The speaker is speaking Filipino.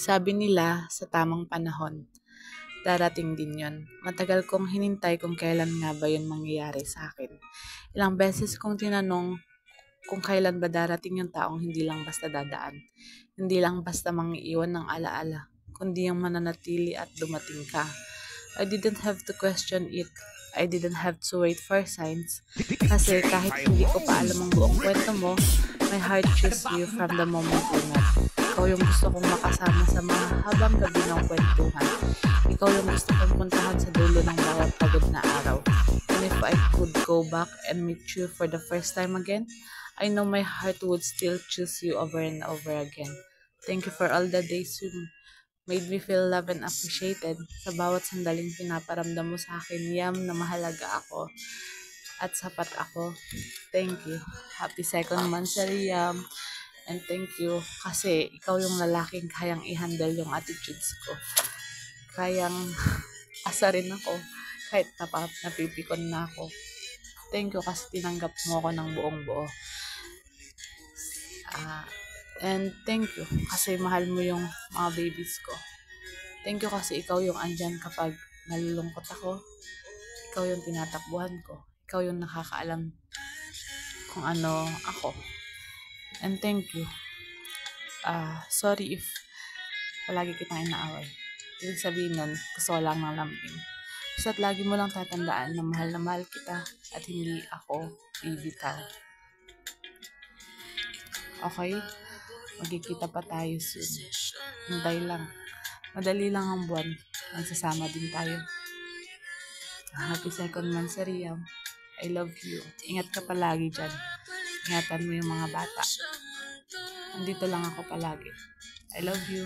Sabi nila sa tamang panahon, darating din yon. Matagal kong hinintay kung kailan nga ba yun mangyayari sa akin. Ilang beses kong tinanong kung kailan ba darating yung taong hindi lang basta dadaan. Hindi lang basta mangiiwan ng alaala, kundi yung mananatili at dumating ka. I didn't have to question it. I didn't have to wait for signs. Kasi kahit hindi ko pa alam ang buong kwento mo, my heart chose you from the moment we met. Ikaw yung gusto kong makasama sa mahabang gabi ng kwentuhan. Ikaw yung gusto kong puntahan sa dulo ng bawat pagod na araw. And if I could go back and meet you for the first time again, I know my heart would still choose you over and over again. Thank you for all the days you made me feel loved and appreciated. Sa bawat sandaling pinaparamdam mo sa akin, Yam, na mahalaga ako at sapat ako. Thank you. Happy second month, Sir Yam. And thank you kasi ikaw yung lalaking kayang i-handle yung attitudes ko. Kayang asarin ako kahit napipikon na ako. Thank you kasi tinanggap mo ako ng buong buo. And thank you kasi mahal mo yung mga babies ko. Thank you kasi ikaw yung andyan kapag nalulungkot ako. Ikaw yung tinatakbuhan ko. Ikaw yung nakakaalam kung ano ako. And thank you. Sorry if palagi kitang inaaway. Ibig sabihin nun, gusto ko lang ng lambing. Basta't lagi mo lang tatandaan na mahal kita at hindi ako bibitaw. Okay? Magkikita pa tayo soon. Hintay lang. Madali lang ang buwan. Magsasama din tayo. Happy second month, Sir Yam. I love you. Ingat ka palagi dyan. Ingatan mo yung mga bata. Andito lang ako palagi. I love you.